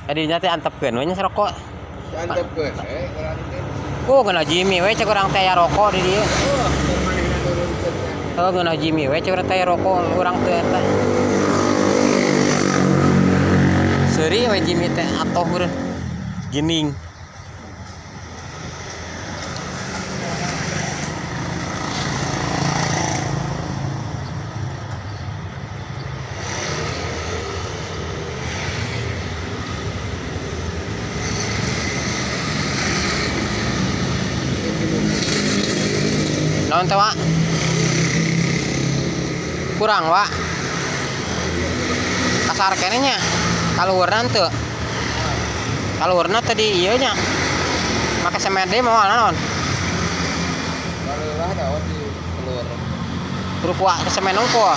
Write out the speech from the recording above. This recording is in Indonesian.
Adinya teh antepkeun we nya rokok. Antepkeun urang teh. Oh geuna Jimmy we cek urang teh aya rokok di dieu. Manehna nurunkeun. Heuh geuna Jimmy we cek urang teh aya rokok urang teh eta. Seuri we Jimmy teh atoh beureun. Gening. Naon teh, Wak? Kurang, Wak. Kasar keneh nya. Kaluhurna teu. Kaluhurna teh di ieu nya. Make semen deui moal naon? Barulah daun di keluar. Kudu kuat ke semen unggul.